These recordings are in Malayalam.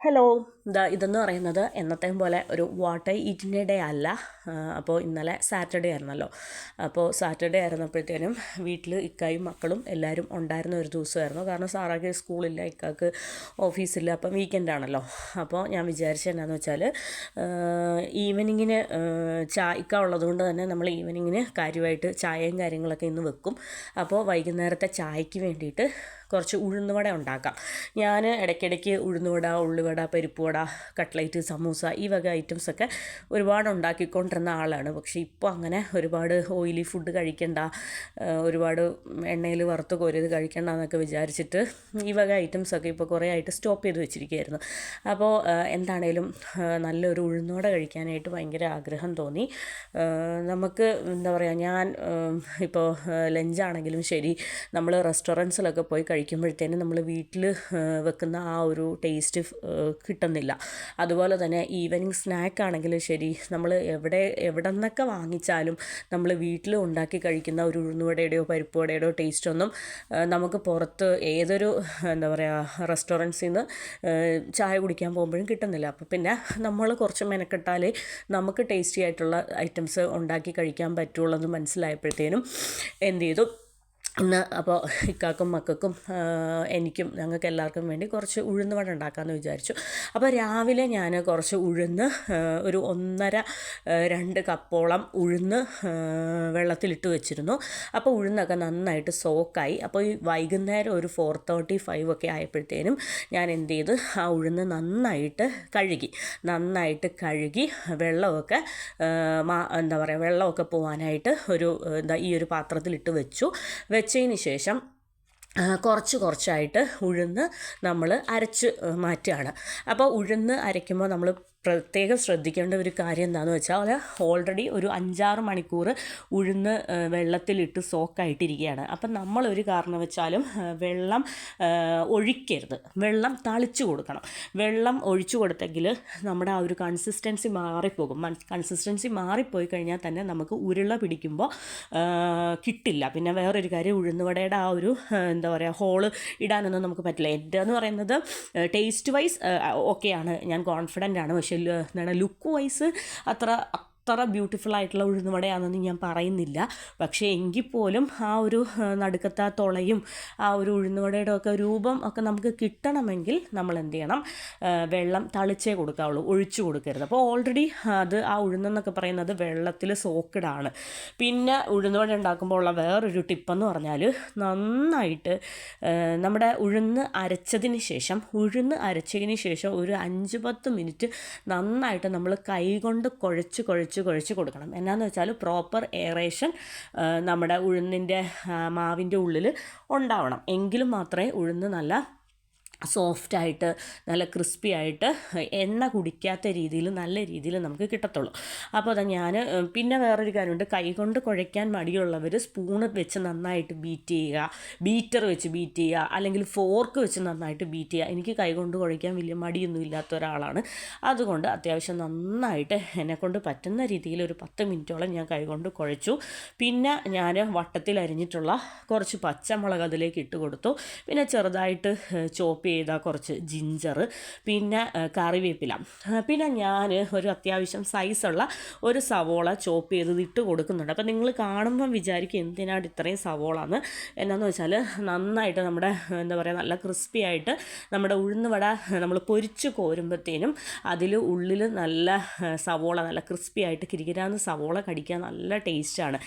ഹലോ, ഇതെന്ന് പറയുന്നത് എന്നത്തെയും പോലെ ഒരു വാട്ട് ഐ ഈറ്റിൻ്റെ ഡേ അല്ല. അപ്പോൾ ഇന്നലെ സാറ്റർഡേ ആയിരുന്നല്ലോ. അപ്പോൾ സാറ്റർഡേ ആയിരുന്നപ്പോഴത്തേനും വീട്ടിൽ ഇക്കായും മക്കളും എല്ലാവരും ഉണ്ടായിരുന്ന ഒരു ദിവസമായിരുന്നു. കാരണം സാറാക്ക് സ്കൂളില്ല, ഇക്കാക്ക് ഓഫീസില്ല, അപ്പം വീക്കെൻഡാണല്ലോ. അപ്പോൾ ഞാൻ വിചാരിച്ചത് എന്നാന്ന് വെച്ചാൽ ഈവനിങ്ങിന് ഇക്ക ഉള്ളതുകൊണ്ട് തന്നെ നമ്മൾ ഈവനിങ്ങിന് കാര്യമായിട്ട് ചായയും കാര്യങ്ങളൊക്കെ ഇന്ന് വെക്കും. അപ്പോൾ വൈകുന്നേരത്തെ ചായയ്ക്ക് വേണ്ടിയിട്ട് കുറച്ച് ഉഴുന്നുവട ഉണ്ടാക്കാം. ഞാൻ ഇടയ്ക്കിടയ്ക്ക് ഉഴുന്നുവട, ഉള്ളിവട, പരിപ്പുവട, കട്ട്ലൈറ്റ്, സമൂസ ഈ വക ഐറ്റംസൊക്കെ ഒരുപാട് ഉണ്ടാക്കിക്കൊണ്ടിരുന്ന ആളാണ്. പക്ഷേ ഇപ്പോൾ അങ്ങനെ ഒരുപാട് ഓയിലി ഫുഡ് കഴിക്കണ്ട, ഒരുപാട് എണ്ണയിൽ വറുത്ത് കോരിയത് കഴിക്കണ്ട എന്നൊക്കെ വിചാരിച്ചിട്ട് ഈ വക ഐറ്റംസൊക്കെ ഇപ്പോൾ കുറേ ആയിട്ട് സ്റ്റോപ്പ് ചെയ്ത് വെച്ചിരിക്കുകയായിരുന്നു. അപ്പോൾ എന്താണേലും നല്ലൊരു ഉഴുന്നുവട കഴിക്കാനായിട്ട് ഭയങ്കര ആഗ്രഹം തോന്നി. നമുക്ക് എന്താ പറയുക, ഞാൻ ഇപ്പോൾ ലഞ്ചാണെങ്കിലും ശരി, നമ്മൾ റെസ്റ്റോറൻറ്റ്സിലൊക്കെ പോയി കഴിക്കുമ്പോഴത്തേനും നമ്മൾ വീട്ടിൽ വെക്കുന്ന ആ ഒരു ടേസ്റ്റ് കിട്ടുന്നില്ല. അതുപോലെ തന്നെ ഈവനിങ് സ്നാക്ക് ആണെങ്കിലും ശരി, നമ്മൾ എവിടെ നിന്നൊക്കെ വാങ്ങിച്ചാലും നമ്മൾ വീട്ടിൽ ഉണ്ടാക്കി കഴിക്കുന്ന ഒരു ഉഴുന്നുവടയുടെയോ പരിപ്പുവടയുടെയോ ടേസ്റ്റൊന്നും നമുക്ക് പുറത്ത് ഏതൊരു എന്താ പറയുക റെസ്റ്റോറൻറ്റ്സിൽ നിന്ന് ചായ കുടിക്കാൻ പോകുമ്പോഴും കിട്ടുന്നില്ല. അപ്പോൾ പിന്നെ നമ്മൾ കുറച്ച് മെനക്കെട്ടാലേ നമുക്ക് ടേസ്റ്റി ആയിട്ടുള്ള ഐറ്റംസ് ഉണ്ടാക്കി കഴിക്കാൻ പറ്റുള്ളൂ എന്ന് മനസ്സിലായപ്പോഴത്തേനും എന്ത് ചെയ്തു, ഇന്ന് അപ്പോൾ ഇക്കാക്കും മക്കൾക്കും എനിക്കും ഞങ്ങൾക്ക് എല്ലാവർക്കും വേണ്ടി കുറച്ച് ഉഴുന്നുവട ഉണ്ടാക്കാമെന്ന് വിചാരിച്ചു. അപ്പോൾ രാവിലെ ഞാൻ കുറച്ച് ഉഴുന്ന് ഒരു 1.5-2 കപ്പോളം ഉഴുന്ന് വെള്ളത്തിലിട്ട് വെച്ചിരുന്നു. അപ്പോൾ ഉഴുന്നൊക്കെ നന്നായിട്ട് സോക്കായി. അപ്പോൾ ഈ വൈകുന്നേരം ഒരു 4:35 ഒക്കെ ആയപ്പോഴത്തേനും ഞാൻ എന്ത് ചെയ്ത് ആ ഉഴുന്ന് നന്നായിട്ട് കഴുകി വെള്ളമൊക്കെ എന്താ പറയുക വെള്ളമൊക്കെ പോകാനായിട്ട് ഈ ഒരു പാത്രത്തിലിട്ട് വെച്ചതിന് ശേഷം കുറച്ചായിട്ട് ഉഴുന്ന് നമ്മൾ അരച്ച് മാറ്റുകയാണ്. അപ്പോൾ ഉഴുന്ന് അരയ്ക്കുമ്പോൾ നമ്മൾ പ്രത്യേകം ശ്രദ്ധിക്കേണ്ട ഒരു കാര്യം എന്താണെന്ന് വെച്ചാൽ, ഓൾറെഡി ഒരു 5-6 മണിക്കൂർ ഉഴുന്ന് വെള്ളത്തിലിട്ട് സോക്കായിട്ടിരിക്കുകയാണ്. അപ്പം നമ്മളൊരു കാരണവശാലും വെള്ളം ഒഴിക്കരുത്, വെള്ളം തളിച്ചു കൊടുക്കണം. വെള്ളം ഒഴിച്ചു കൊടുത്തെങ്കിൽ നമ്മുടെ ആ ഒരു കൺസിസ്റ്റൻസി മാറിപ്പോകും. കൺസിസ്റ്റൻസി മാറിപ്പോയി കഴിഞ്ഞാൽ തന്നെ നമുക്ക് ഉരുള പിടിക്കുമ്പോൾ കിട്ടില്ല. പിന്നെ വേറൊരു കാര്യം, ഉഴുന്നുവടയുടെ ആ ഒരു എന്താ പറയുക ഹോള് ഇടാനൊന്നും നമുക്ക് പറ്റില്ല. എൻ്റെ എന്ന് പറയുന്നത് ടേസ്റ്റ് വൈസ് ഓക്കെയാണ്, ഞാൻ കോൺഫിഡൻ്റ് ആണ്. പക്ഷേ എന്താണ് ലുക്ക് വൈസ് അത്ര ബ്യൂട്ടിഫുൾ ആയിട്ടുള്ള ഉഴുന്നുവടയാണെന്ന് ഞാൻ പറയുന്നില്ല. പക്ഷേ എങ്കിൽ പോലും ആ ഒരു നടുക്കത്തെ തുളയും ആ ഒരു ഉഴുന്നുവടയുടെ ഒക്കെ രൂപം ഒക്കെ നമുക്ക് കിട്ടണമെങ്കിൽ നമ്മൾ എന്ത് ചെയ്യണം, വെള്ളം തളിച്ചേ കൊടുക്കാവുള്ളൂ, ഒഴിച്ചു കൊടുക്കരുത്. അപ്പോൾ ഓൾറെഡി ആ ഉഴുന്നെന്നൊക്കെ പറയുന്നത് വെള്ളത്തിൽ സോക്കഡാണ്. പിന്നെ ഉഴുന്നുവട ഉണ്ടാക്കുമ്പോൾ ഉള്ള വേറൊരു ടിപ്പെന്ന് പറഞ്ഞാൽ, നന്നായിട്ട് നമ്മുടെ ഉഴുന്ന് അരച്ചതിന് ശേഷം ഒരു 5-10 മിനിറ്റ് നന്നായിട്ട് നമ്മൾ കൈകൊണ്ട് കുഴച്ച് കൊടുക്കണം. എന്നാന്ന് വെച്ചാൽ പ്രോപ്പർ എയറേഷൻ നമ്മുടെ ഉഴുന്നിൻ്റെ മാവിൻ്റെ ഉള്ളിൽ ഉണ്ടാവണം. എങ്കിലും മാത്രമേ ഉഴുന്ന് നല്ല സോഫ്റ്റായിട്ട് നല്ല ക്രിസ്പി ആയിട്ട് എണ്ണ കുടിക്കാത്ത രീതിയിൽ നല്ല രീതിയിൽ നമുക്ക് കിട്ടത്തുള്ളൂ. അപ്പോൾ അത് ഞാൻ പിന്നെ വേറൊരു കാര്യമുണ്ട്, കൈകൊണ്ട് കുഴയ്ക്കാൻ മടിയുള്ളവർ സ്പൂണ് വെച്ച് നന്നായിട്ട് ബീറ്റർ വെച്ച് ബീറ്റ് ചെയ്യുക, അല്ലെങ്കിൽ ഫോർക്ക് വെച്ച് നന്നായിട്ട് ബീറ്റ് ചെയ്യുക. എനിക്ക് കൈകൊണ്ട് കുഴയ്ക്കാൻ വലിയ മടിയൊന്നും ഇല്ലാത്ത ഒരാളാണ്. അതുകൊണ്ട് അത്യാവശ്യം നന്നായിട്ട് എന്നെക്കൊണ്ട് പറ്റുന്ന രീതിയിൽ ഒരു 10 മിനിറ്റോളം ഞാൻ കൈകൊണ്ട് കുഴച്ചു. പിന്നെ ഞാൻ വട്ടത്തിൽ അരിഞ്ഞിട്ടുള്ള കുറച്ച് പച്ചമുളക് അതിലേക്ക് ഇട്ട് കൊടുത്തു. പിന്നെ ചെറുതായിട്ട് ചോപ്പ് ചെയ്ത കുറച്ച് ജിഞ്ചർ, പിന്നെ കറിവേപ്പില, പിന്നെ ഞാൻ ഒരു അത്യാവശ്യം സൈസുള്ള ഒരു സവോള ചോപ്പ് ചെയ്തത് ഇട്ട് കൊടുക്കുന്നുണ്ട്. അപ്പോൾ നിങ്ങൾ കാണുമ്പം വിചാരിക്കും എന്തിനാണ് ഇത്രയും സവോളാന്ന്. എന്നാന്ന് വെച്ചാൽ നന്നായിട്ട് നമ്മുടെ എന്താ പറയുക നല്ല ക്രിസ്പി ആയിട്ട് നമ്മുടെ ഉഴുന്നുവട നമ്മൾ പൊരിച്ച് കോരുമ്പോഴത്തേനും അതിൽ ഉള്ളിൽ നല്ല സവോള നല്ല ക്രിസ്പി ആയിട്ട് കിരികിരാന്ന് സവോള കടിക്കാൻ നല്ല ടേസ്റ്റാണ്.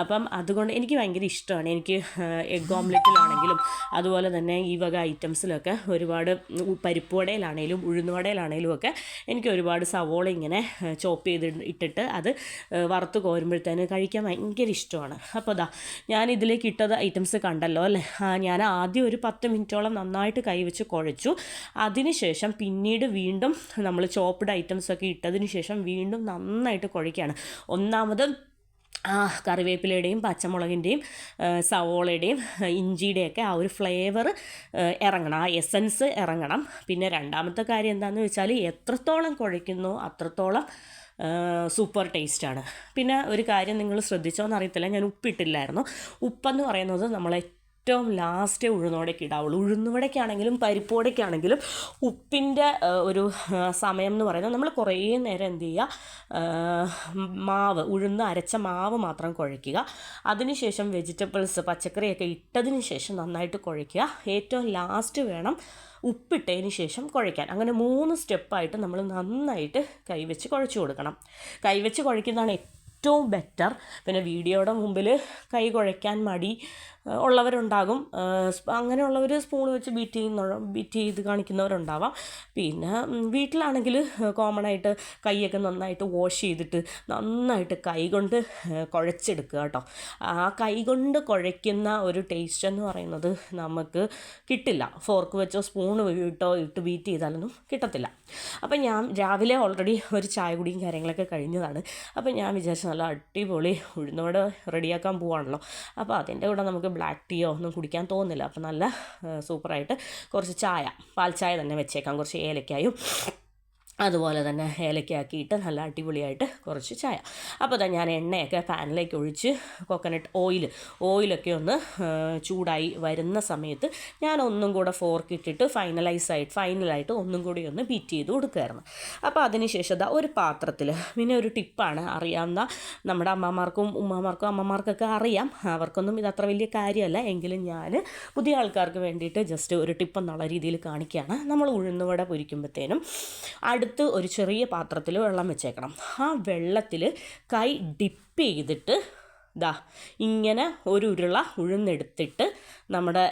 അപ്പം അതുകൊണ്ട് എനിക്ക് ഭയങ്കര ഇഷ്ടമാണ്. എനിക്ക് എഗ് ഓംലെറ്റിലാണെങ്കിലും അതുപോലെ തന്നെ ഈ വക ഐറ്റംസിലൊക്കെ ഒരുപാട് പരിപ്പുവടയിലാണേലും ഉഴുന്നുവടയിലാണേലും ഒക്കെ എനിക്ക് ഒരുപാട് സവോള ഇങ്ങനെ ചോപ്പ് ഇട്ടിട്ട് അത് വറുത്ത് കോരുമ്പോഴത്തേന് കഴിക്കാൻ ഭയങ്കര ഇഷ്ടമാണ്. അപ്പോൾ ഞാൻ ഇതിലേക്ക് ഇട്ടത് ഐറ്റംസ് കണ്ടല്ലോ അല്ലേ. ഞാൻ ആദ്യം ഒരു 10 മിനിറ്റോളം നന്നായിട്ട് കൈവച്ച് കുഴച്ചു. അതിനുശേഷം പിന്നീട് വീണ്ടും നമ്മൾ ചോപ്പ്ഡ് ഐറ്റംസൊക്കെ ഇട്ടതിന് ശേഷം വീണ്ടും നന്നായിട്ട് കുഴയ്ക്കുകയാണ്. ഒന്നാമത് കറിവേപ്പിലയുടെയും പച്ചമുളകിൻ്റെയും സവോളയുടെയും ഇഞ്ചിയുടെയൊക്കെ ആ ഒരു ഫ്ലേവർ ഇറങ്ങണം, ആ എസൻസ് ഇറങ്ങണം. പിന്നെ രണ്ടാമത്തെ കാര്യം എന്താണെന്ന് വെച്ചാൽ, എത്രത്തോളം കുഴയ്ക്കുന്നോ അത്രത്തോളം സൂപ്പർ ടേസ്റ്റാണ്. പിന്നെ ഒരു കാര്യം നിങ്ങൾ ശ്രദ്ധിച്ചോന്ന് അറിയത്തില്ല, ഞാൻ ഉപ്പിട്ടില്ലായിരുന്നു. ഉപ്പെന്ന് പറയുന്നത് നമ്മളെ ഏറ്റവും ലാസ്റ്റേ ഉഴുന്നുവടയ്ക്ക് ഇടാവുള്ളൂ. ഉഴുന്നുവടയ്ക്കാണെങ്കിലും പരിപ്പുവടയ്ക്കാണെങ്കിലും ഉപ്പിൻ്റെ ഒരു സമയം എന്ന് പറയുന്നത് നമ്മൾ കുറേ നേരം എന്ത് ചെയ്യുക, മാവ് അരച്ച മാവ് മാത്രം കുഴയ്ക്കുക. അതിനുശേഷം വെജിറ്റബിൾസ് പച്ചക്കറിയൊക്കെ ഇട്ടതിന് ശേഷം നന്നായിട്ട് കുഴയ്ക്കുക. ഏറ്റവും ലാസ്റ്റ് വേണം ഉപ്പിട്ടതിന് ശേഷം കുഴയ്ക്കാൻ. അങ്ങനെ 3 സ്റ്റെപ്പായിട്ട് നമ്മൾ നന്നായിട്ട് കൈവച്ച് കുഴച്ച് കൊടുക്കണം. കൈവച്ച് കുഴയ്ക്കുന്നതാണ് ഏറ്റവും ബെറ്റർ. പിന്നെ വീഡിയോയുടെ മുമ്പിൽ കൈ കുഴയ്ക്കാൻ മടി ഉള്ളവരുണ്ടാകും. അങ്ങനെയുള്ളവർ സ്പൂൺ വെച്ച് ബീറ്റ് ചെയ്ത് കാണിക്കുന്നവരുണ്ടാവാം. പിന്നെ വീട്ടിലാണെങ്കിൽ കോമൺ ആയിട്ട് കൈയൊക്കെ നന്നായിട്ട് വാഷ് ചെയ്തിട്ട് നന്നായിട്ട് കൈകൊണ്ട് കുഴച്ചെടുക്കുക കേട്ടോ. ആ കൈകൊണ്ട് കുഴയ്ക്കുന്ന ഒരു ടേസ്റ്റ് എന്ന് പറയുന്നത് നമുക്ക് കിട്ടില്ല. ഫോർക്ക് വെച്ചോ സ്പൂൺ ഇട്ട് ബീറ്റ് ചെയ്താലൊന്നും കിട്ടത്തില്ല. അപ്പം ഞാൻ രാവിലെ ഓൾറെഡി ഒരു ചായ കുടിയും കാര്യങ്ങളൊക്കെ കഴിഞ്ഞതാണ്. അപ്പം ഞാൻ വിചാരിച്ചു നല്ല അടിപൊളി ഉഴുന്നുവട റെഡിയാക്കാൻ പോവാണല്ലോ. അപ്പോൾ അതിൻ്റെ കൂടെ നമുക്ക് ബ്ലാക്ക് ടീയോ ഒന്നും കുടിക്കാൻ തോന്നില്ല. അപ്പോൾ നല്ല സൂപ്പറായിട്ട് കുറച്ച് പാൽ ചായ തന്നെ വെച്ചേക്കാം. കുറച്ച് ഏലക്കായും അതുപോലെ തന്നെ ഏലക്കാക്കിയിട്ട് നല്ല അടിപൊളിയായിട്ട് കുറച്ച് ചായ. അപ്പോൾ തന്നെ ഞാൻ എണ്ണയൊക്കെ പാനിലേക്ക് ഒഴിച്ച് കോക്കനട്ട് ഓയിലൊക്കെ ഒന്ന് ചൂടായി വരുന്ന സമയത്ത് ഞാൻ ഒന്നും കൂടെ ഫോർക്ക് ഇട്ടിട്ട് ഫൈനലായിട്ട് ഒന്നും കൂടി ഒന്ന് ബീറ്റ് ചെയ്ത് കൊടുക്കുമായിരുന്നു. അപ്പോൾ അതിനുശേഷം ഒരു പാത്രത്തിൽ, പിന്നെ ഒരു ടിപ്പാണ്, അറിയാവുന്ന നമ്മുടെ അമ്മമാർക്കൊക്കെ അറിയാം, അവർക്കൊന്നും ഇത് അത്ര വലിയ കാര്യമല്ല, എങ്കിലും ഞാൻ പുതിയ ആൾക്കാർക്ക് വേണ്ടിയിട്ട് ജസ്റ്റ് ഒരു ടിപ്പ് എന്നുള്ള രീതിയിൽ കാണിക്കുകയാണ്. നമ്മൾ ഉഴുന്നുവട പൊരിക്കുമ്പോഴത്തേനും അടുത്ത് ഒരു ചെറിയ പാത്രത്തിൽ വെള്ളം വെച്ചേക്കണം. ആ വെള്ളത്തിൽ കൈ ഡിപ്പ് ചെയ്തിട്ട് ഇങ്ങനെ ഒരു ഉരുള ഉഴുന്നെടുത്തിട്ട് നമ്മുടെ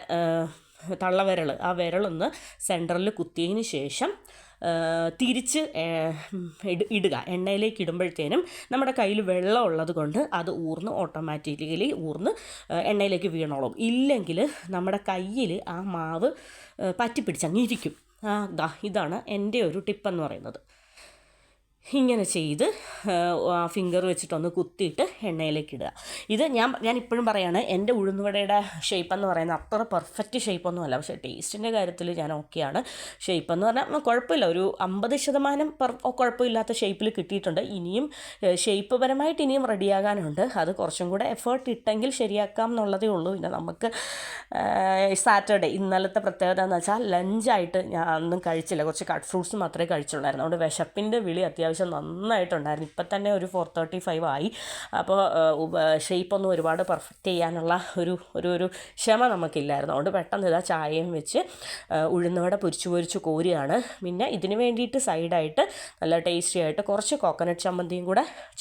ആ വിരലൊന്ന് സെൻറ്ററിൽ കുത്തിയതിന് ശേഷം തിരിച്ച് ഇടുക. എണ്ണയിലേക്ക് ഇടുമ്പോഴത്തേനും നമ്മുടെ കയ്യിൽ വെള്ളം ഉള്ളത് കൊണ്ട് അത് ഓട്ടോമാറ്റിക്കലി എണ്ണയിലേക്ക് വീണോളും. ഇല്ലെങ്കിൽ നമ്മുടെ കയ്യിൽ ആ മാവ് പറ്റിപ്പിടിച്ചങ്ങിരിക്കും. ഇതാണ് എൻ്റെ ഒരു ടിപ്പെന്ന് പറയുന്നത്. ഇങ്ങനെ ചെയ്ത് ഫിംഗർ വെച്ചിട്ടൊന്ന് കുത്തിയിട്ട് എണ്ണയിലേക്ക് ഇടുക. ഇത് ഞാൻ ഇപ്പോഴും പറയുകയാണ്, എൻ്റെ ഉഴുന്നുവടയുടെ ഷേപ്പ് എന്ന് പറയുന്നത് അത്ര പെർഫെക്റ്റ് ഷേപ്പൊന്നുമല്ല, പക്ഷേ ടേസ്റ്റിൻ്റെ കാര്യത്തിൽ ഞാൻ ഓക്കെയാണ്. ഷേപ്പ് എന്ന് പറഞ്ഞാൽ കുഴപ്പമില്ല, ഒരു 50% കുഴപ്പമില്ലാത്ത ഷേപ്പിൽ കിട്ടിയിട്ടുണ്ട്. ഇനിയും ഷേപ്പ് പരമായിട്ട് ഇനിയും റെഡിയാകാനുണ്ട്. അത് കുറച്ചും കൂടെ എഫേർട്ട് ഇട്ടെങ്കിൽ ശരിയാക്കാം എന്നുള്ളതേ ഉള്ളൂ. പിന്നെ നമുക്ക് സാറ്റർഡേ ഇന്നലത്തെ പ്രത്യേകത എന്ന് വെച്ചാൽ ലഞ്ചായിട്ട് ഞാൻ ഒന്നും കഴിച്ചില്ല, കുറച്ച് കട്ട് ഫ്രൂട്ട്സ് മാത്രമേ കഴിച്ചുള്ളായിരുന്നു. അതുകൊണ്ട് വിശപ്പിൻ്റെ വിളി അത്യാവശ്യം നന്നായിട്ടുണ്ടായിരുന്നു. ഇപ്പം തന്നെ ഒരു 4:35 ആയി. അപ്പോൾ ഷേപ്പൊന്നും ഒരുപാട് പെർഫെക്റ്റ് ചെയ്യാനുള്ള ഒരു ക്ഷമ നമുക്കില്ലായിരുന്നു. അതുകൊണ്ട് പെട്ടെന്ന് ചായയും വെച്ച് ഉഴുന്നുവട പൊരിച്ച് കോരിയാണ്. പിന്നെ ഇതിന് വേണ്ടിയിട്ട് സൈഡായിട്ട് നല്ല ടേസ്റ്റി ആയിട്ട് കുറച്ച് കോക്കനട്ട്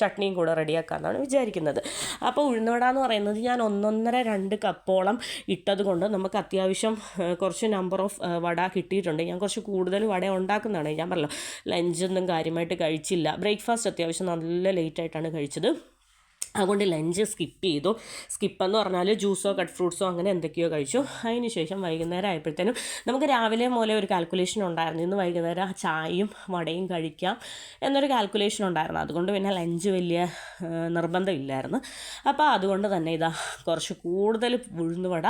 ചട്നിയും കൂടെ റെഡിയാക്കാമെന്നാണ് വിചാരിക്കുന്നത്. അപ്പോൾ ഉഴുന്നുവട എന്ന് പറയുന്നത് ഞാൻ 1.5-2 കപ്പോളം ഇട്ടത് കൊണ്ട് നമുക്ക് അത്യാവശ്യം കുറച്ച് നമ്പർ ഓഫ് വട കിട്ടിയിട്ടുണ്ട്. ഞാൻ കുറച്ച് കൂടുതൽ വട ഉണ്ടാക്കുന്നതാണ്. ഞാൻ പറഞ്ഞല്ലോ, ലഞ്ചൊന്നും കാര്യമായിട്ട് കഴിച്ചില്ല. ബ്രേക്ക്ഫാസ്റ്റ് അത്യാവശ്യം നല്ല ലേറ്റായിട്ടാണ് കഴിച്ചത്. അതുകൊണ്ട് ലഞ്ച് സ്കിപ്പ് ചെയ്തു. സ്കിപ്പെന്ന് പറഞ്ഞാൽ ജ്യൂസോ കട്ട് ഫ്രൂട്ട്സോ അങ്ങനെ എന്തൊക്കെയോ കഴിച്ചു. അതിന് ശേഷം വൈകുന്നേരം ആയപ്പോഴത്തേനും നമുക്ക് രാവിലെ മുതലേ ഒരു കാൽക്കുലേഷൻ ഉണ്ടായിരുന്നു, ഇന്ന് വൈകുന്നേരം ചായയും വടയും കഴിക്കാം എന്നൊരു കാൽക്കുലേഷൻ ഉണ്ടായിരുന്നു. അതുകൊണ്ട് പിന്നെ ലഞ്ച് വലിയ നിർബന്ധമില്ലായിരുന്നു. അപ്പോൾ അതുകൊണ്ട് തന്നെ കുറച്ച് കൂടുതൽ ഉഴുന്നുവട,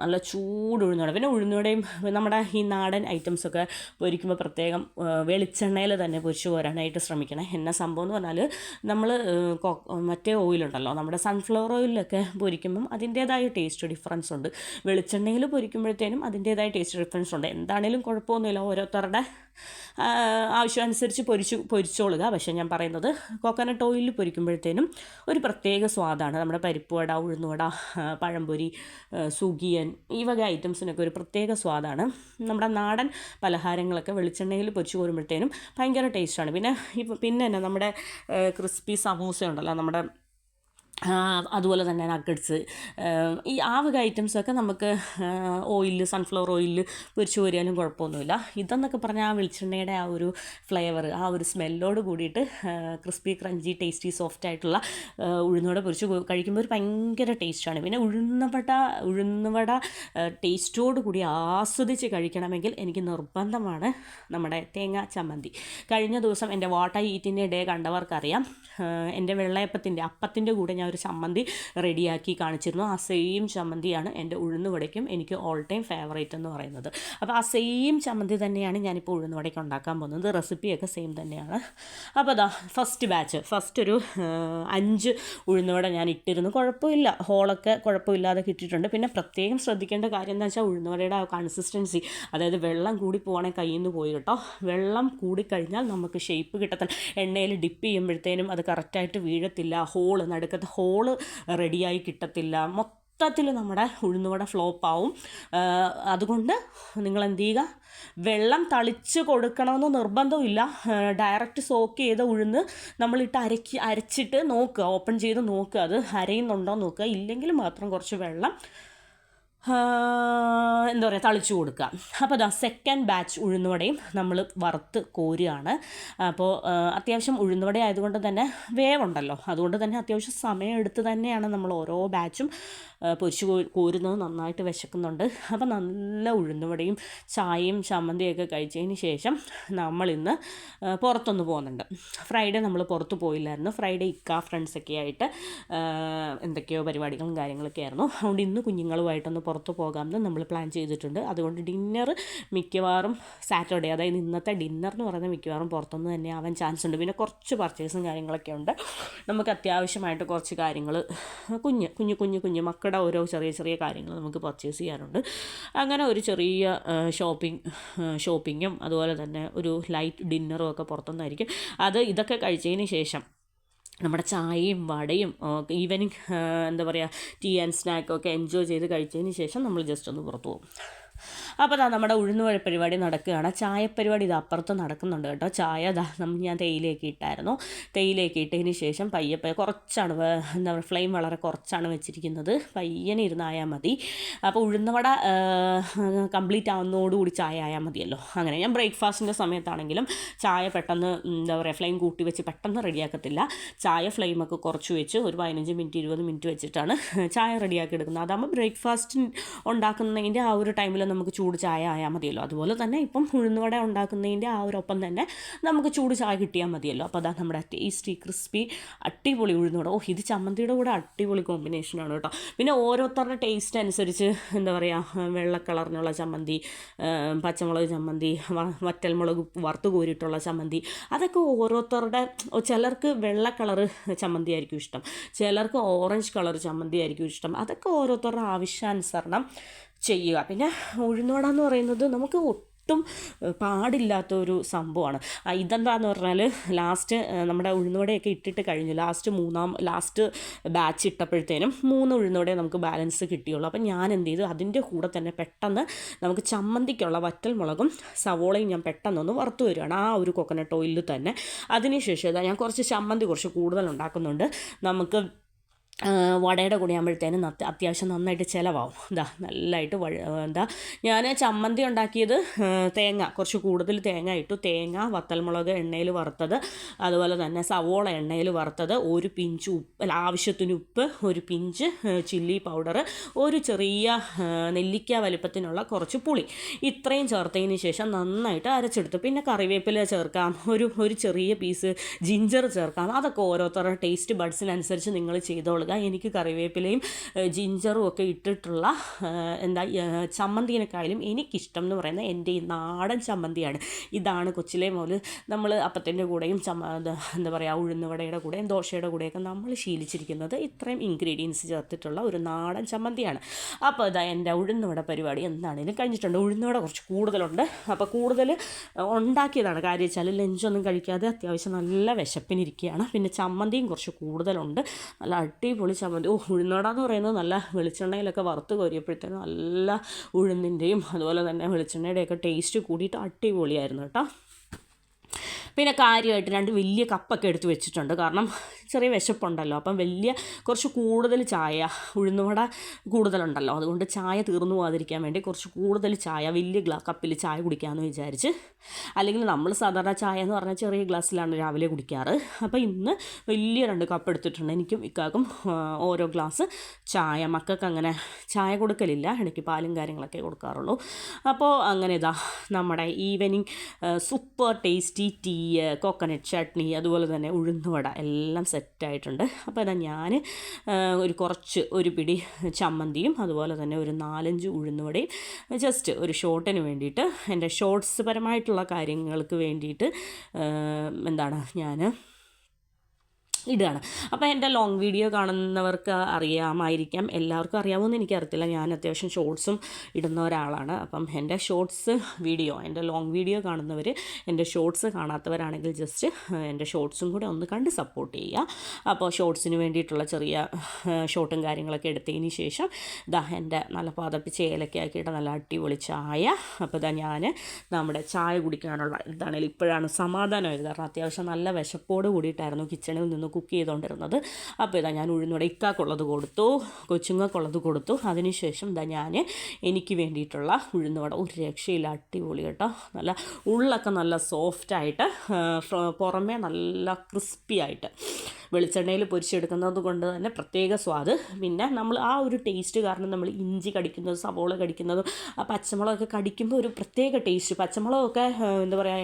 നല്ല ചൂട് ഉഴുന്നുവട. പിന്നെ ഉഴുന്നുവടയും നമ്മുടെ ഈ നാടൻ ഐറ്റംസൊക്കെ പൊരിക്കുമ്പോൾ പ്രത്യേകം വെളിച്ചെണ്ണയിൽ തന്നെ പൊരിച്ച് പോരാനായിട്ട് ശ്രമിക്കണം. എന്നാ സംഭവം എന്ന് പറഞ്ഞാൽ നമ്മൾ മറ്റേ ഓയിലുണ്ടല്ലോ, നമ്മുടെ സൺഫ്ലവർ ഓയിലൊക്കെ പൊരിക്കുമ്പം അതിൻ്റേതായ ടേസ്റ്റ് ഡിഫറൻസ് ഉണ്ട്. വെളിച്ചെണ്ണയിൽ പൊരിക്കുമ്പോഴത്തേനും അതിൻ്റേതായ ടേസ്റ്റ് ഡിഫറൻസ് ഉണ്ട്. എന്താണേലും കുഴപ്പമൊന്നുമില്ല, ഓരോരുത്തരുടെ ആവശ്യമനുസരിച്ച് പൊരിച്ചോളുക. പക്ഷേ ഞാൻ പറയുന്നത് കോക്കനട്ട് ഓയിലിൽ പൊരിക്കുമ്പോഴത്തേനും ഒരു പ്രത്യേക സ്വാദാണ്. നമ്മുടെ പരിപ്പുവട, ഉഴുന്നുവട, പഴംപൊരി, സുഗിയൻ, ഈ വക ഐറ്റംസിനൊക്കെ ഒരു പ്രത്യേക സ്വാദാണ്. നമ്മുടെ നാടൻ പലഹാരങ്ങളൊക്കെ വെളിച്ചെണ്ണയിൽ പൊരിച്ച് കോരുമ്പോഴത്തേനും ഭയങ്കര ടേസ്റ്റാണ്. പിന്നെ തന്നെ നമ്മുടെ ക്രിസ്പി സമൂസ ഉണ്ടല്ലോ, നമ്മുടെ അതുപോലെ തന്നെ നഗറ്റ്സ്, ഈ വക ഐറ്റംസൊക്കെ നമുക്ക് സൺഫ്ലവർ ഓയിലിൽ പൊരിച്ച് കോരിയാലും കുഴപ്പമൊന്നുമില്ല. ഇതെന്നൊക്കെ പറഞ്ഞാൽ ആ വെളിച്ചെണ്ണയുടെ ആ ഒരു ഫ്ലേവർ, ആ ഒരു സ്മെല്ലോട് കൂടിയിട്ട് ക്രിസ്പി ക്രഞ്ചി ടേസ്റ്റി സോഫ്റ്റ് ആയിട്ടുള്ള ഉഴുന്നുവട പൊരിച്ച് കഴിക്കുമ്പോൾ ഒരു ഭയങ്കര ടേസ്റ്റാണ്. പിന്നെ ഉഴുന്നുവട ടേസ്റ്റോട് കൂടി ആസ്വദിച്ച് കഴിക്കണമെങ്കിൽ എനിക്ക് നിർബന്ധമാണ് നമ്മുടെ തേങ്ങാ ചമ്മന്തി. കഴിഞ്ഞ ദിവസം എൻ്റെ വാട്ട് ഐ ഈറ്റിൻ്റെ ഡേ കണ്ടവർക്കറിയാം, എൻ്റെ അപ്പത്തിൻ്റെ കൂടെ ഞാൻ ഒരു ചമ്മന്തി റെഡിയാക്കി കാണിച്ചിരുന്നു. ആ സെയിം ചമ്മന്തിയാണ് എൻ്റെ ഉഴുന്നുവടയ്ക്കും എനിക്ക് ഓൾ ടൈം ഫേവറേറ്റ് എന്ന് പറയുന്നത്. അപ്പോൾ ആ സെയിം ചമ്മന്തി തന്നെയാണ് ഞാനിപ്പോൾ ഉഴുന്നുവടയ്ക്ക് ഉണ്ടാക്കാൻ പോകുന്നത്. റെസിപ്പിയൊക്കെ സെയിം തന്നെയാണ്. അപ്പോൾ അതാ ഫസ്റ്റ് ഒരു 5 ഉഴുന്നുവട ഞാൻ ഇട്ടിരുന്നു. കുഴപ്പമില്ല, ഹോളൊക്കെ കുഴപ്പമില്ലാതെ കിട്ടിയിട്ടുണ്ട്. പിന്നെ പ്രത്യേകം ശ്രദ്ധിക്കേണ്ട കാര്യം എന്താ വെച്ചാൽ ഉഴുന്നുവടയുടെ ആ കൺസിസ്റ്റൻസി, അതായത് വെള്ളം കൂടി പോകണമെങ്കിൽ കയ്യിൽ നിന്ന് പോയി കേട്ടോ. വെള്ളം കൂടിക്കഴിഞ്ഞാൽ നമുക്ക് ഷേപ്പ് കിട്ടത്തില്ല. എണ്ണയിൽ ഡിപ്പ് ചെയ്യുമ്പോഴത്തേനും അത് കറക്റ്റായിട്ട് വീഴത്തില്ല. നടുക്കത്തെ ഹോള് റെഡിയായി കിട്ടത്തില്ല. മൊത്തത്തിൽ നമ്മുടെ ഉഴുന്നുവട ഫ്ലോപ്പാവും. അതുകൊണ്ട് നിങ്ങൾ എന്ത് ചെയ്യുക, വെള്ളം തളിച്ച് കൊടുക്കണമെന്ന് നിർബന്ധമില്ല. ഡയറക്റ്റ് സോക്ക് ചെയ്ത ഉഴുന്ന് നമ്മളിട്ട് അരച്ചിട്ട് നോക്കുക, ഓപ്പൺ ചെയ്ത് നോക്കുക, അത് അരയുന്നുണ്ടോ നോക്കുക. ഇല്ലെങ്കിൽ മാത്രം കുറച്ച് വെള്ളം എന്താ പറയുക തളിച്ചു കൊടുക്കുക. അപ്പോൾ അതാ സെക്കൻഡ് ബാച്ച് ഉഴുന്നുവടയും നമ്മൾ വറുത്ത് കോരുകയാണ്. അപ്പോൾ അത്യാവശ്യം ഉഴുന്നുവട ആയതുകൊണ്ട് തന്നെ വേവുണ്ടല്ലോ, അതുകൊണ്ട് തന്നെ അത്യാവശ്യം സമയമെടുത്ത് തന്നെയാണ് നമ്മൾ ഓരോ ബാച്ചും പൊരിച്ച് കോരുന്നത്. നന്നായിട്ട് വിശക്കുന്നുണ്ട്. അപ്പോൾ നല്ല ഉഴുന്നുവടയും ചായയും ചമ്മന്തിയൊക്കെ കഴിച്ചതിന് ശേഷം നമ്മളിന്ന് പുറത്തൊന്ന് പോകുന്നുണ്ട്. ഫ്രൈഡേ നമ്മൾ പുറത്ത് പോയില്ലായിരുന്നു. ഫ്രൈഡേ ഫ്രണ്ട്സൊക്കെ ആയിട്ട് എന്തൊക്കെയോ പരിപാടികളും കാര്യങ്ങളൊക്കെ ആയിരുന്നു. അതുകൊണ്ട് ഇന്ന് കുഞ്ഞുങ്ങളുമായിട്ടൊന്ന് പുറത്ത് പോകാമെന്ന് നമ്മൾ പ്ലാൻ ചെയ്തിട്ടുണ്ട്. അതുകൊണ്ട് ഡിന്നർ മിക്കവാറും സാറ്റർഡേ, അതായത് ഇന്നത്തെ ഡിന്നർ എന്ന് പറയുന്നത് മിക്കവാറും പുറത്തുനിന്ന് തന്നെ ആവാൻ ചാൻസ് ഉണ്ട്. പിന്നെ കുറച്ച് പർച്ചേസും കാര്യങ്ങളൊക്കെ ഉണ്ട്. നമുക്ക് അത്യാവശ്യമായിട്ട് കുറച്ച് കാര്യങ്ങൾ കുഞ്ഞു മക്കളുടെ ഓരോ ചെറിയ കാര്യങ്ങൾ നമുക്ക് പർച്ചേസ് ചെയ്യാറുണ്ട്. അങ്ങനെ ഒരു ചെറിയ ഷോപ്പിങ്ങും അതുപോലെ തന്നെ ഒരു ലൈറ്റ് ഡിന്നറും ഒക്കെ പുറത്തുനിന്നായിരിക്കും. ഇതൊക്കെ കഴിച്ചതിന് ശേഷം നമ്മുടെ ചായയും വടയും ഈവനിങ് എന്താ പറയുക ടീ ആൻഡ് സ്നാക്കൊക്കെ എൻജോയ് ചെയ്ത് കഴിച്ചതിന് ശേഷം നമ്മൾ ജസ്റ്റ് ഒന്ന് പുറത്തു പോകും. അപ്പോൾ നമ്മുടെ ഉഴുന്നുവട പരിപാടി നടക്കുകയാണ്. ചായപ്പരിപാടി ഇത് അപ്പുറത്ത് നടക്കുന്നുണ്ട് കേട്ടോ. ചായ ഞാൻ തേയിലയൊക്കെ ഇട്ടായിരുന്നു. തേയിലയൊക്കെ ഇട്ടതിന് ശേഷം പയ്യെ കുറച്ചാണ് എന്താ പറയുക ഫ്ലെയിം വളരെ കുറച്ചാണ് വെച്ചിരിക്കുന്നത്. പയ്യനെ ഇരുന്നായാൽ മതി. അപ്പോൾ ഉഴുന്നുവട കംപ്ലീറ്റ് ആവുന്നതോടുകൂടി ചായ ആയാൽ മതിയല്ലോ. അങ്ങനെ ഞാൻ ബ്രേക്ക്ഫാസ്റ്റിൻ്റെ സമയത്താണെങ്കിലും ചായ പെട്ടെന്ന് എന്താ പറയുക ഫ്ലെയിം കൂട്ടി വെച്ച് പെട്ടെന്ന് റെഡിയാക്കത്തില്ല. ചായ ഫ്ലെയിമൊക്കെ കുറച്ച് വെച്ച് ഒരു 15 മിനിറ്റ് 20 മിനിറ്റ് വെച്ചിട്ടാണ് ചായ റെഡിയാക്കി എടുക്കുന്നത്. അതാകുമ്പോൾ ബ്രേക്ക്ഫാസ്റ്റ് ഉണ്ടാക്കുന്നതിൻ്റെ ആ ഒരു ടൈമിൽ നമുക്ക് ചൂട് ചായ ആയാൽ മതിയല്ലോ. അതുപോലെ തന്നെ ഇപ്പം ഉഴുന്നുവട ഉണ്ടാക്കുന്നതിൻ്റെ ആ ഒരു ഒപ്പം തന്നെ നമുക്ക് ചൂട് ചായ കിട്ടിയാൽ മതിയല്ലോ. അപ്പോൾ നമ്മുടെ ടേസ്റ്റി ക്രിസ്പി അടിപൊളി ഉഴുന്നുവട. ഇത് ചമ്മന്തിയുടെ കൂടെ അടിപൊളി കോമ്പിനേഷനാണ് കേട്ടോ. പിന്നെ ഓരോരുത്തരുടെ ടേസ്റ്റ് അനുസരിച്ച് എന്താ പറയുക വെള്ള കളറിനുള്ള ചമ്മന്തി, പച്ചമുളക് ചമ്മന്തി, വറ്റൽമുളക് വറുത്ത് കോരിയിട്ടുള്ള ചമ്മന്തി, അതൊക്കെ ഓരോരുത്തരുടെ ചിലർക്ക് വെള്ള കളറ് ചമ്മന്തി ആയിരിക്കും ഇഷ്ടം, ചിലർക്ക് ഓറഞ്ച് കളർ ചമ്മന്തി ആയിരിക്കും ഇഷ്ടം. അതൊക്കെ ഓരോരുത്തരുടെ ആവശ്യാനുസരണം ചെയ്യുക. പിന്നെ ഉഴുന്നുവട എന്ന് പറയുന്നത് നമുക്ക് ഒട്ടും പാടില്ലാത്തൊരു സംഭവമാണ്. ഇതെന്താന്ന് പറഞ്ഞാൽ ലാസ്റ്റ് നമ്മുടെ ഉഴുന്നുവടയൊക്കെ ഇട്ടിട്ട് കഴിഞ്ഞു. ലാസ്റ്റ് ബാച്ച് ഇട്ടപ്പോഴത്തേനും 3 ഉഴുന്നുവടയെ നമുക്ക് ബാലൻസ് കിട്ടിയുള്ളൂ. അപ്പം ഞാൻ എന്ത് ചെയ്തു, അതിൻ്റെ കൂടെ തന്നെ പെട്ടെന്ന് നമുക്ക് ചമ്മന്തിക്കുള്ള വറ്റൽമുളകും സവോളയും ഞാൻ പെട്ടെന്നൊന്ന് വറുത്ത് വരികയാണ് ആ ഒരു കോക്കനട്ട് ഓയിലിൽ തന്നെ. അതിനുശേഷം ഞാൻ കുറച്ച് ചമ്മന്തി കുറച്ച് കൂടുതൽ ഉണ്ടാക്കുന്നുണ്ട്. നമുക്ക് വടയുടെ കൂടെ ആകുമ്പോഴത്തേനും അത്യാവശ്യം നന്നായിട്ട് ചിലവാകും. നല്ലതായിട്ട് ഞാൻ ചമ്മന്തി ഉണ്ടാക്കിയത് തേങ്ങ കുറച്ച് കൂടുതൽ തേങ്ങ ഇട്ടു. തേങ്ങ, വത്തൽമുളക് എണ്ണയിൽ വറുത്തത്, അതുപോലെ തന്നെ സവോള എണ്ണയിൽ വറുത്തത്, ഒരു പിഞ്ച് ഉപ്പ്, ആവശ്യത്തിന് ഉപ്പ്, ഒരു പിഞ്ച് ചില്ലി പൗഡർ, ഒരു ചെറിയ നെല്ലിക്ക വലിപ്പത്തിനുള്ള കുറച്ച് പുളി, ഇത്രയും ചേർത്തതിന് ശേഷം നന്നായിട്ട് അരച്ചെടുത്തു. പിന്നെ കറിവേപ്പില ചേർക്കാം, ഒരു ചെറിയ പീസ് ജിഞ്ചർ ചേർക്കാം. അതൊക്കെ ഓരോരുത്തരുടെ ടേസ്റ്റ് ബഡ്സിനനുസരിച്ച് നിങ്ങൾ ചെയ്തോളുക. എനിക്ക് കറിവേപ്പിലയും ജിഞ്ചറും ഒക്കെ ഇട്ടിട്ടുള്ള ചമ്മന്തിനെക്കാളും എനിക്കിഷ്ടം എന്ന് പറയുന്നത് എൻ്റെ ഈ നാടൻ ചമ്മന്തിയാണ്. ഇതാണ് കൊച്ചിലെ മുതൽ നമ്മൾ അപ്പത്തിൻ്റെ കൂടെയും എന്താ പറയുക ഉഴുന്നുവടയുടെ കൂടെയും ദോശയുടെ കൂടെയൊക്കെ നമ്മൾ ശീലിച്ചിരിക്കുന്നത്. ഇത്രയും ഇൻഗ്രീഡിയൻസ് ചേർത്തിട്ടുള്ള ഒരു നാടൻ ചമ്മന്തിയാണ്. അപ്പോൾ എൻ്റെ ഉഴുന്നുവട പരിപാടി എന്താണെങ്കിലും കഴിഞ്ഞിട്ടുണ്ട്. ഉഴുന്നുവട കുറച്ച് കൂടുതലുണ്ട്. അപ്പോൾ കൂടുതൽ ഉണ്ടാക്കിയതാണ്. കാര്യം വെച്ചാൽ ലഞ്ചൊന്നും കഴിക്കാതെ അത്യാവശ്യം നല്ല വിശപ്പിനിരിക്കുകയാണ്. പിന്നെ ചമ്മന്തിയും കുറച്ച് കൂടുതലുണ്ട്. നല്ല അടിപൊളി ചമ്മന്തി. ഉഴുന്നുവട എന്ന് പറയുന്നത് നല്ല വെളിച്ചെണ്ണയിലൊക്കെ വറുത്ത് കോരിയപ്പോഴത്തേനും നല്ല ഉഴുന്നിൻ്റെയും അതുപോലെ തന്നെ വെളിച്ചെണ്ണയുടെയൊക്കെ ടേസ്റ്റ് കൂടിയിട്ട് അടിപൊളിയായിരുന്നു കേട്ടോ. പിന്നെ കാര്യമായിട്ട് 2 വലിയ കപ്പൊക്കെ എടുത്ത് വെച്ചിട്ടുണ്ട്. കാരണം ചെറിയ വിശപ്പുണ്ടല്ലോ. അപ്പം കുറച്ച് കൂടുതൽ ചായ, ഉഴുന്നുവട കൂടുതലുണ്ടല്ലോ, അതുകൊണ്ട് ചായ തീർന്നു പോകാതിരിക്കാൻ വേണ്ടി കുറച്ച് കൂടുതൽ ചായ വലിയ കപ്പിൽ ചായ കുടിക്കാമെന്ന് വിചാരിച്ച്. അല്ലെങ്കിൽ നമ്മൾ സാധാരണ ചായ എന്ന് പറഞ്ഞാൽ ചെറിയ ഗ്ലാസ്സിലാണ് രാവിലെ കുടിക്കാറ്. അപ്പോൾ ഇന്ന് വലിയ 2 കപ്പ് എടുത്തിട്ടുണ്ട്. എനിക്കും ഇക്കാക്കും ഓരോ ഗ്ലാസ് ചായ. മക്കൾക്ക് അങ്ങനെ ചായ കൊടുക്കലില്ല, ഇടയ്ക്ക് പാലും കാര്യങ്ങളൊക്കെ കൊടുക്കാറുള്ളൂ. അപ്പോൾ അങ്ങനെ നമ്മുടെ evening super tasty tea, coconut chutney, അതുപോലെ തന്നെ ഉഴുന്നുവട എല്ലാം സെറ്റ് സെറ്റായിട്ടുണ്ട്. അപ്പോൾ ഇതാ ഞാൻ ഒരു പിടി ചമ്മന്തിയും അതുപോലെ തന്നെ ഒരു 4-5 ഉഴുന്നുവടയും ജസ്റ്റ് ഒരു ഷോർട്ടിന് വേണ്ടിയിട്ട്, എൻ്റെ ഷോർട്സ് പരമായിട്ടുള്ള കാര്യങ്ങൾക്ക് വേണ്ടിയിട്ട് ഞാൻ ഇതാണ്. അപ്പോൾ എൻ്റെ ലോങ് വീഡിയോ കാണുന്നവർക്ക് അറിയാമായിരിക്കാം, എല്ലാവർക്കും അറിയാമെന്ന് എനിക്കറിയത്തില്ല. ഞാൻ അത്യാവശ്യം ഷോർട്സും ഇടുന്ന ഒരാളാണ്. അപ്പം എൻ്റെ എൻ്റെ ലോങ് വീഡിയോ കാണുന്നവർ എൻ്റെ ഷോർട്സ് കാണാത്തവരാണെങ്കിൽ ജസ്റ്റ് എൻ്റെ ഷോർട്സും കൂടെ ഒന്ന് കണ്ട് സപ്പോർട്ട് ചെയ്യുക. അപ്പോൾ ഷോർട്സിന് വേണ്ടിയിട്ടുള്ള ചെറിയ ഷോർട്ടും കാര്യങ്ങളൊക്കെ എടുത്തതിന് ശേഷം എൻ്റെ നല്ല പതപ്പിച്ച ഏലക്കാക്കിയിട്ട് നല്ല അടിപൊളി ചായ. അപ്പോൾ ഞാൻ നമ്മുടെ ചായ കുടിക്കാനുള്ള ഇതാണെങ്കിൽ ഇപ്പോഴാണ് സമാധാനമായത്. കാരണം അത്യാവശ്യം നല്ല വിശപ്പോട് കൂടിയിട്ടായിരുന്നു കിച്ചണിൽ നിന്ന് കുക്ക് ചെയ്തുകൊണ്ടിരുന്നത്. അപ്പോൾ ഞാൻ ഉഴുന്നുവട ഇക്കാക്കുള്ളത് കൊടുത്തു, കൊച്ചുങ്ങൾക്കുള്ളത് കൊടുത്തു. അതിനുശേഷം ഞാൻ എനിക്ക് വേണ്ടിയിട്ടുള്ള ഉഴുന്നുവട, ഒരു രക്ഷയില്ല, അടിപൊളി കേട്ടോ. നല്ല ഉള്ളൊക്കെ നല്ല സോഫ്റ്റായിട്ട്, പുറമേ നല്ല ക്രിസ്പി ആയിട്ട് വെളിച്ചെണ്ണയിൽ പൊരിച്ചെടുക്കുന്നത് കൊണ്ട് തന്നെ പ്രത്യേക സ്വാദ്. പിന്നെ നമ്മൾ ആ ഒരു ടേസ്റ്റ് കാരണം നമ്മൾ ഇഞ്ചി കടിക്കുന്നതും സവോള കടിക്കുന്നതും ആ പച്ചമുളകൊക്കെ കടിക്കുമ്പോൾ ഒരു പ്രത്യേക ടേസ്റ്റ്. പച്ചമുളകൊക്കെ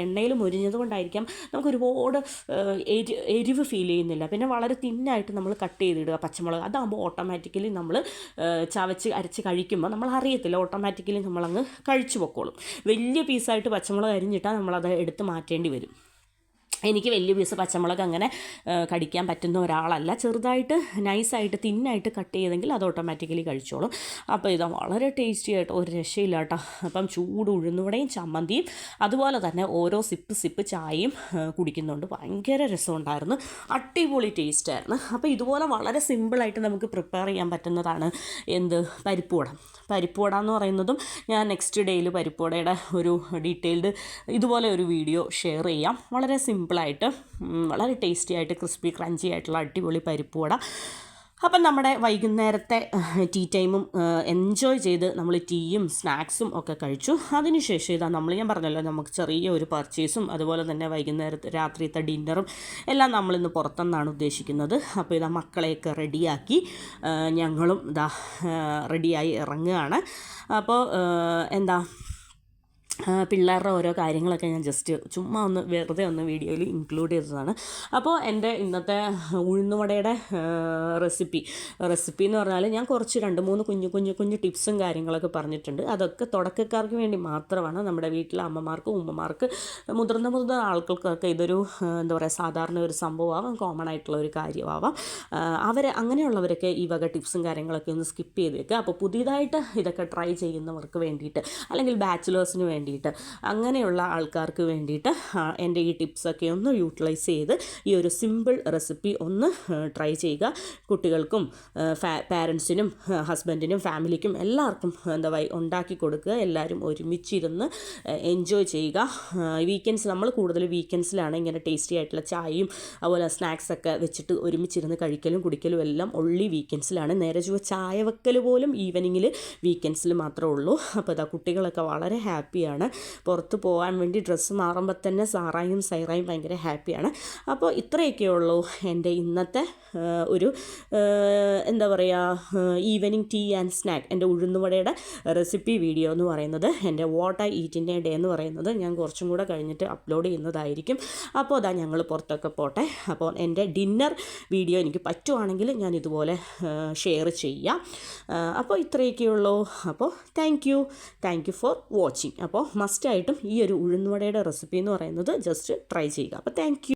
എണ്ണയിൽ മൊരിഞ്ഞത് കൊണ്ടായിരിക്കാം നമുക്ക് ഒരുപാട് എരിവ് ഫീൽ ചെയ്യുന്നില്ല. പിന്നെ വളരെ തിന്നായിട്ട് നമ്മൾ കട്ട് ചെയ്തിടുക പച്ചമുളക്. അതാകുമ്പോൾ ഓട്ടോമാറ്റിക്കലി നമ്മൾ ചവച്ച് അരച്ച് കഴിക്കുമ്പോൾ നമ്മൾ അറിയത്തില്ല, ഓട്ടോമാറ്റിക്കലി നമ്മളങ്ങ് കഴിച്ചു പൊക്കോളും. വലിയ പീസായിട്ട് പച്ചമുളക് അരിഞ്ഞിട്ടാൽ നമ്മളത് എടുത്ത് മാറ്റേണ്ടി വരും. എനിക്ക് വലിയ പീസ് പച്ചമുളക് അങ്ങനെ കടിക്കാൻ പറ്റുന്ന ഒരാളല്ല. ചെറുതായിട്ട് നൈസായിട്ട് തിന്നായിട്ട് കട്ട് ചെയ്തെങ്കിൽ അത് ഓട്ടോമാറ്റിക്കലി കഴിച്ചോളും. അപ്പോൾ ഇത് വളരെ ടേസ്റ്റി ആയിട്ട് ഒരു രക്ഷയില്ല കേട്ടോ. അപ്പം ചൂട് ഉഴുന്നുവടയും ചമ്മന്തിയും അതുപോലെ തന്നെ ഓരോ സിപ്പ് ചായയും കുടിക്കുന്നുണ്ട്. ഭയങ്കര രസമുണ്ടായിരുന്നു, അടിപൊളി ടേസ്റ്റായിരുന്നു. അപ്പോൾ ഇതുപോലെ വളരെ സിമ്പിളായിട്ട് നമുക്ക് പ്രിപ്പയർ ചെയ്യാൻ പറ്റുന്നതാണ് പരിപ്പ് വട എന്ന് പറയുന്നതും ഞാൻ നെക്സ്റ്റ് ഡേയിൽ പരിപ്പ് വടയുടെ ഒരു ഡീറ്റെയിൽഡ് ഇതുപോലെ ഒരു വീഡിയോ ഷെയർ ചെയ്യാം. വളരെ സിമ്പിളായിട്ട് വളരെ ടേസ്റ്റി ആയിട്ട് ക്രിസ്പി ക്രഞ്ചി ആയിട്ടുള്ള അടിപൊളി പരിപ്പ് വട. അപ്പം നമ്മുടെ വൈകുന്നേരത്തെ ടീ ടൈമും എൻജോയ് ചെയ്ത് നമ്മൾ ടീയും സ്നാക്സും ഒക്കെ കഴിച്ചു. അതിനുശേഷം ഞാൻ പറഞ്ഞല്ലോ, നമുക്ക് ചെറിയ ഒരു പർച്ചേസും അതുപോലെ തന്നെ രാത്രിയത്തെ ഡിന്നറും എല്ലാം നമ്മളിന്ന് പുറത്തുനിന്നാണ് ഉദ്ദേശിക്കുന്നത്. അപ്പോൾ മക്കളെയൊക്കെ റെഡിയാക്കി ഞങ്ങളും റെഡിയായി ഇറങ്ങുകയാണ്. അപ്പോൾ പിള്ളേരുടെ ഓരോ കാര്യങ്ങളൊക്കെ ഞാൻ ജസ്റ്റ് ചുമ്മാ വെറുതെ വീഡിയോയിൽ ഇൻക്ലൂഡ് ചെയ്തതാണ്. അപ്പോൾ എൻ്റെ ഇന്നത്തെ ഉഴുന്നുവടയുടെ റെസിപ്പി എന്ന് പറഞ്ഞാൽ ഞാൻ കുറച്ച് 2-3 കുഞ്ഞു ടിപ്സും കാര്യങ്ങളൊക്കെ പറഞ്ഞിട്ടുണ്ട്. അതൊക്കെ തുടക്കക്കാർക്ക് വേണ്ടി മാത്രമാണ്. നമ്മുടെ വീട്ടിലെ അമ്മമാർക്ക്, ഉമ്മമാർക്ക്, മുതിർന്ന ആൾക്കാർക്കൊക്കെ ഇതൊരു സാധാരണ ഒരു സംഭവമാവാം, കോമൺ ആയിട്ടുള്ള ഒരു കാര്യമാവാം. അങ്ങനെയുള്ളവരൊക്കെ ഈ വക ടിപ്സും കാര്യങ്ങളൊക്കെ ഒന്ന് സ്കിപ്പ് ചെയ്ത് വെക്കുക. അപ്പോൾ പുതിയതായിട്ട് ഇതൊക്കെ ട്രൈ ചെയ്യുന്നവർക്ക് വേണ്ടിയിട്ട്, അല്ലെങ്കിൽ ബാച്ചിലേഴ്സിന് വേണ്ടിയിട്ട്, അങ്ങനെയുള്ള ആൾക്കാർക്ക് വേണ്ടിയിട്ട് എൻ്റെ ഈ ടിപ്സൊക്കെ ഒന്ന് യൂട്ടിലൈസ് ചെയ്ത് ഈ ഒരു സിമ്പിൾ റെസിപ്പി ഒന്ന് ട്രൈ ചെയ്യുക. കുട്ടികൾക്കും പാരൻസിനും ഹസ്ബൻഡിനും ഫാമിലിക്കും എല്ലാവർക്കും ഉണ്ടാക്കി കൊടുക്കുക. എല്ലാവരും ഒരുമിച്ചിരുന്ന് എൻജോയ് ചെയ്യുക. നമ്മൾ കൂടുതൽ വീക്കെൻഡ്സിലാണ് ഇങ്ങനെ ടേസ്റ്റി ആയിട്ടുള്ള ചായയും അതുപോലെ സ്നാക്സൊക്കെ വെച്ചിട്ട് ഒരുമിച്ചിരുന്ന് കഴിക്കലും കുടിക്കലും എല്ലാം ഒള്ളി വീക്കെൻഡ്സിലാണ്. നേരെ ചായ വെക്കൽ പോലും ഈവനിങ്ങിൽ വീക്കെൻഡ്സിൽ മാത്രമേ ഉള്ളൂ. അപ്പോൾ കുട്ടികളൊക്കെ വളരെ ഹാപ്പിയാണ്. പുറത്ത് പോകാൻ വേണ്ടി ഡ്രസ്സ് മാറുമ്പോൾ തന്നെ സാറായും സൈറായും ഭയങ്കര ഹാപ്പിയാണ്. അപ്പോൾ ഇത്രയൊക്കെയുള്ളൂ എൻ്റെ ഇന്നത്തെ ഒരു ഈവനിങ് ടീ ആൻഡ് സ്നാക്ക്, എൻ്റെ ഉഴുന്നുവടയുടെ റെസിപ്പി വീഡിയോ എന്ന് പറയുന്നത്. എൻ്റെ വാട്ട് ഐ ഈറ്റിൻ്റെ ഡേ എന്ന് പറയുന്നത് ഞാൻ കുറച്ചും കൂടെ കഴിഞ്ഞിട്ട് അപ്ലോഡ് ചെയ്യുന്നതായിരിക്കും. അപ്പോൾ ഞങ്ങൾ പുറത്തൊക്കെ പോട്ടെ. അപ്പോൾ എൻ്റെ ഡിന്നർ വീഡിയോ എനിക്ക് പറ്റുവാണെങ്കിൽ ഞാൻ ഇതുപോലെ ഷെയർ ചെയ്യാം. അപ്പോൾ ഇത്രയൊക്കെയുള്ളൂ. അപ്പോൾ താങ്ക് യു ഫോർ വാച്ചിങ്. അപ്പോൾ മസ്റ്റായിട്ടും ഈ ഒരു ഉഴുന്നുവടയുടെ റെസിപ്പി എന്ന് പറയുന്നത് ജസ്റ്റ് ട്രൈ ചെയ്യുക. അപ്പോൾ താങ്ക് യു.